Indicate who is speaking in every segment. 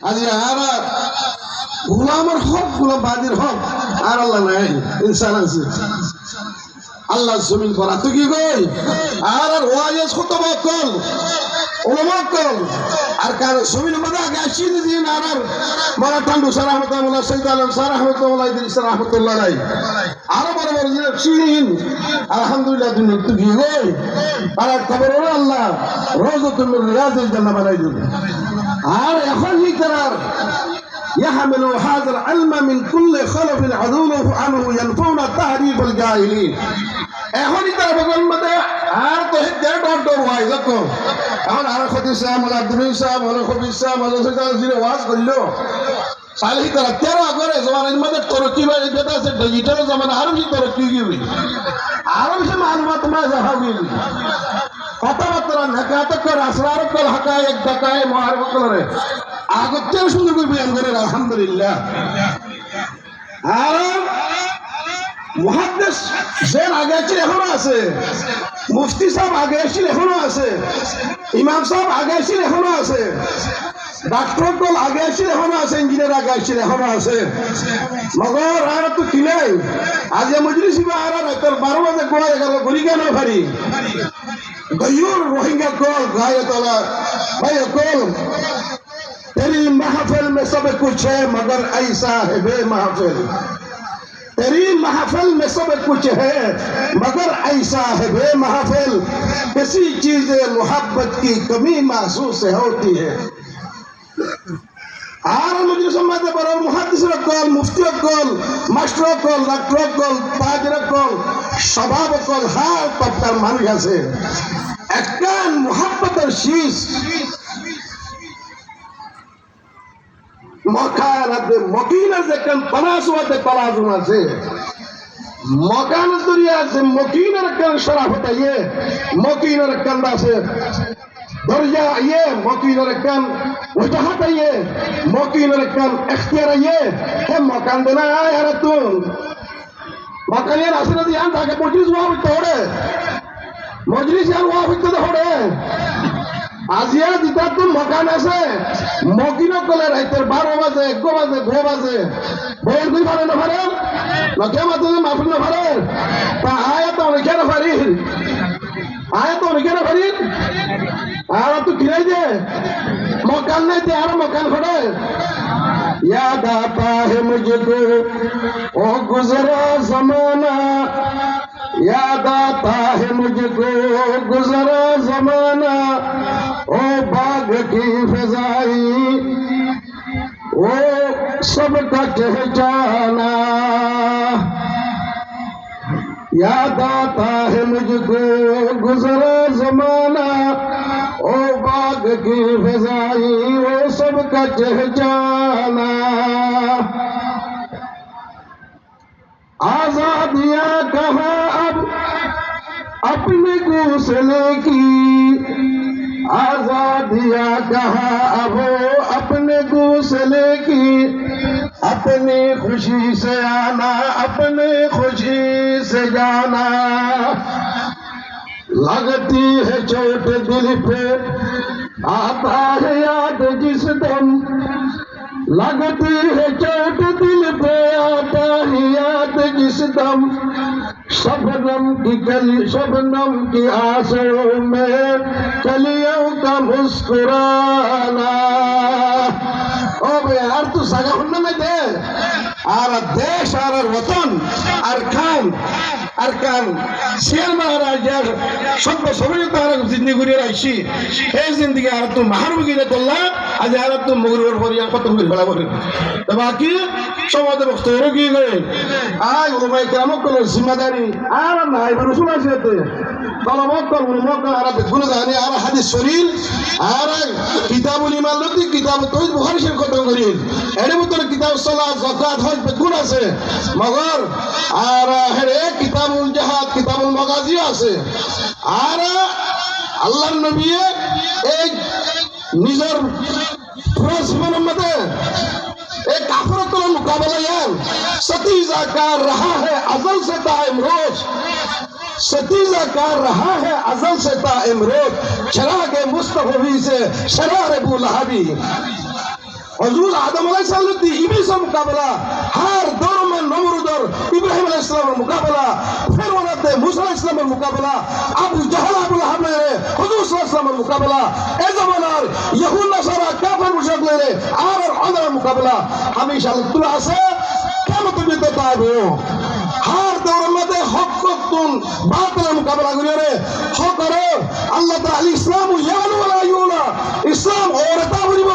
Speaker 1: আজ আর গোলামের হক গোলাম বাদির হক আর আল্লাহ নাই ইনসান আছে আল্লাহ জমিন করা তো কি কই আর ওয়াইজ কত বকল ওলামা কল আর কার জমিন মধ্যে আগে আসি দিন আর মারা টান্ডু সারা রহমাতুল্লাহ সাইদ আলম সারা রহমাতুল্লাহ ইদ্রিস রহমাতুল্লাহ আলাই আর বড় বড় যে চিন আলহামদুলিল্লাহ দুনিয়া তো কি কই আর খবর হলো আল্লাহ রওজাতুল রিয়াজিল জান্নাহ বানাই দিবে আর এখন কি করার يحمل هذا العلم من كل خلف عدوله عنه ينفون تحريف الجاهلين এখনই তার বগল মধ্যে আর তো হেডার ডর ওয়াই দেখো এখন আর খতিব সাহেব মোলা আব্দুল সাহেব মোলা খবির সাহেব মোলা সৈয়দ জিরে ওয়াজ করলো সালহি তারা তেরো আগরে জমানের মধ্যে তরক্কি বাই যেটা আছে ডিজিটাল জমানা আরো বেশি তরক্কি গিয়ে আরো বেশি মালুমাত তোমায় যাবে কথাবার্তা নাকাতক করে আসরার কল হাকায়েক দাকায়ে মুআরিফ করে আগতে সুন্দর করে বয়ান করে আলহামদুলিল্লাহ আর মুহাদ্দিস যেন আগে ছিল এখনো আছে মুফতি সাহেব আগে ছিল এখনো আছে ইমাম সাহেব আগে ছিল এখনো আছে ডাক্তার কল আগে ছিল এখনো আছে ইঞ্জিনিয়ার আগে ছিল এখনো আছে মগর আর তো কি নাই আজ মজলিস আর রাতের 12 বাজে গোয়া গেল ঘুরি কেন ভারি गयूर रोहिंग्या कॉल गाय तला भाई कॉल तेरी महफिल में सब कुछ है मगर ऐसा है बे महफिल तेरी महफिल में सब कुछ है मगर ऐसा है बे महफिल किसी चीज मोहब्बत की कमी महसूस होती है আর মুজরিস সমাজে বড় মুহাদ্দিসের কল মুফতির কল মাস্টার কল ডাক্তার কল তাজের কল স্বভাব কল হার তবকার মানুষ আছে একখান মুহাব্বতের শীষ মকানাতে মকিনের যেখান তনাসুয়াতে তলাজুম আছে মকান দরিয়া আছে মকিনের একখান শরাফত আছে মকিনের একখান আছে দরজা আইয়ে মকিনের একখান ওজাহাত আইয়ে মকিনের একখান এখতিয়ার আইয়ে হে মকান দেনা আর তুই মকানের আসলে দিয়ান তাকে মজলিস ওয়া হইতে হবে মজলিস আর ওয়া হইতে হবে আজিয়া দিতা তো মকান আছে মকিন কলে রাইতের 12 বাজে 1 বাজে 2 বাজে বল কই পারে না পারে না কে মাতে মাফিল না পারে তা আয়াত অনেক না পারি আয়াত অনেক না পারি আর তো কিরাই দে মকান নাই দে আর মকান খড়ে याद आता है मुझको ओ गुजरा जमाना याद आता है मुझको गुजरा जमाना ओ बाग की फजाई ओ सबका पहचाना याद आता है मुझको गुजरा जमाना ओ बाग की फजाई वो सबका पहचाना आजादियां कहा अब अपने घोंसले की आजादियां कहा अब अपने घोंसले की अपनी खुशी से आना अपने खुशी से जाना लगती है चोट दिल पे आता है याद जिस दम लगती है चोट दिल पे आता है याद जिस दम शबनम की आंसुओं में कलियों का मुस्कुराना ओ यार तू सगा होने में दे আর দেশ আর ওতন আর খান আর কান শের মহারাজার সব সবাই তার জিন্দি ঘুরে রাখছি এই জিন্দিগি আর তো মাহারুগি রে তোল্লা আজ আর তো মগরুর পরিয়া কত করে ফেলা করে তো বাকি সমাজে বক্তব্য কি করে আয় ওলামাই কেরামত কোন জিম্মাদারি আর নাই রসুল আছে এতে তলবকর উলমকর আর দেখুন জানি আর হাদিস শরীফ আর কিতাবুল ইমান লতি কিতাব তৌহিদ বুখারী শরীফ খতম করি এর ভিতরে কিতাব সালাত যাকাত হজ বেগুন আছে মগর আর হেরে কিতাবুল জিহাদ কিতাবুল মাগাজি আছে আর আল্লাহর নবী এই নিজের পুরো জীবনের মধ্যে एक काफिरों का मुकाबला यार सतीजा कर रहा है अजल से ताइम रोज सतीजा कर रहा है अजल से ताइम रोज चरागे मुस्तफी से शरार अबू लहबी হযরত আদম আলাইহিস সালাম দি ইবলিসের মোকাবেলা, হার দরমে নমরুদর ইব্রাহিম আলাইহিস সালামের মোকাবেলা, ফেরআউনতে মুসা আলাইহিস সালামের মোকাবেলা, আবু জাহল আবুল হাবের হুজুর সাল্লাল্লাহু আলাইহি ওয়াসাল্লামের মোকাবেলা, এ জামানার ইহুদ নাসারা কাফের মুশরিকদের আর ওদের মোকাবেলা হামেশা তুলা আছে কিয়ামত পর্যন্ত থাকবে। হার দৌড়ের মধ্যে হক করতুন বাতিলের মোকাবেলা করি রে হক করে আল্লাহ তাআলা ইসলাম ইয়ালু ওয়ালা ইউলা, ইসলাম ওরে তা বলিব,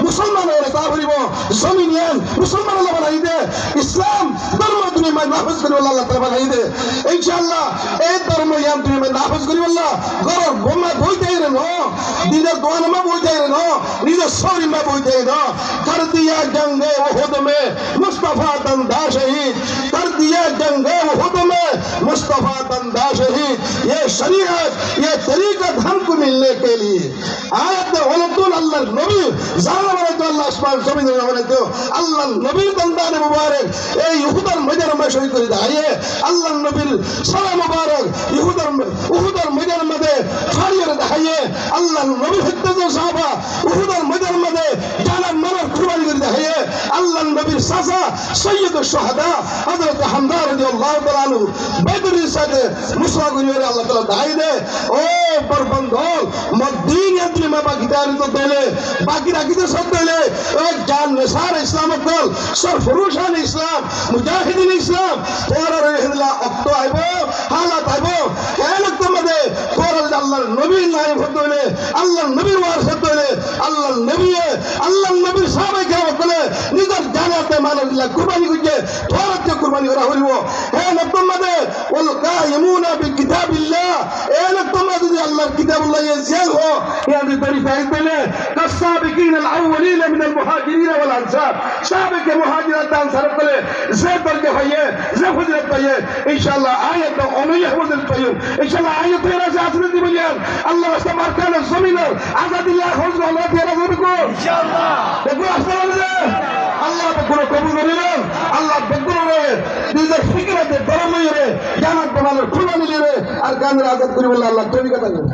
Speaker 1: মুসলমান ওরে তা বলিব, জমিন ইয়ান মুসলমান আল্লাহ বানাই দে, ইসলাম ধর্ম তুমি মাই নাফজ করি আল্লাহ তাআলা বানাই দে। ইনশাআল্লাহ এই ধর্ম ইয়ান তুমি মাই নাফজ করি আল্লাহ গরর বোমা বইতে রে ন, দিনের দোয়ানামা বইতে রে ন, নিজের শরীরমা বইতে রে ন। কর দিয়া জঙ্গে উহুদ মে মুস্তাফা তন্দা শহীদ, कर दिया जंगे उहुद में मुस्तफा तंदा शहीद। ये शरीयत ये तरीकत हमको मिलने के लिए आयत वलतुल अल्लाह नबी जाना बने तो अल्लाह आसमान जमीन में बने तो अल्लाह नबी तंदा ने मुबारक ए उहुदर मजर में शहीद कर दिया। अल्लाह नबी सलाम मुबारक उहुदर मजर में दे फाड़िए दिखाइए। अल्लाह नबी हिद्दत साहबा उहुदर मजर में दे जाना मर कुर्बानी कर दिखाइए। अल्लाह नबी सासा सैयद शुहदा हजरत हमदा রাদিয়াল্লাহু তাআলা আনহু বদরের সাথে মুসা গুনিরে আল্লাহ তাআলা দাই দে ও পরবন্ধল মদিন ইয়াদলি মা বাকি দাঁড়ি তো দলে বাকি রাখিতে সব দলে ও জান নিসার ইসলাম কল সরফরুশান ইসলাম মুজাহিদিন ইসলাম তোরা রহিলা অক্ত আইব হালাত আইব কেন তোমাদের তোরা আল্লাহর নবী নাই হতলে আল্লাহর নবীর ওয়ারিস হতলে আল্লাহর নবীর সাহাবায়ে কেরাম বলে নিজের জানাতে মানবিল্লাহ কুরবানি করছে তোরা তে কুরবানি করা হইব। হে নবমদে ওয়াল কায়িমুনা বিকিতাবিল্লাহ, এ নবমদে আল্লাহর কিতাবুল্লাহ ইয়াজিল হো ইয়াদি তরিকায়ে পেলে কাসাবিকিন আল আউয়ালিন মিনাল মুহাজিরিন ওয়াল আনসার, সাহাবায়ে মুহাজিরাত আনসার বলে যে দরজা হইয়ে যে ফজিলত পাইয়ে ইনশাআল্লাহ আয়াত অনুযায়ী ফজিলত পাইও। ইনশাআল্লাহ আয়াত এর আছে আসলে দিবেন আল্লাহ রাস্তা মারকান জমিনের আজাদিল্লাহ হজর আল্লাহ তেরা যাবে কো ইনশাআল্লাহ। দেখো আসলে আল্লাহ বকুল কবুল করিলেন, আল্লাহ বকুল রে নিজের ফিকরাতে ধর্মীয় রে জানাত বানানোর কুরবানি রে আর গানের আজাদ করি বলে আল্লাহ তৌফিক দান করুন।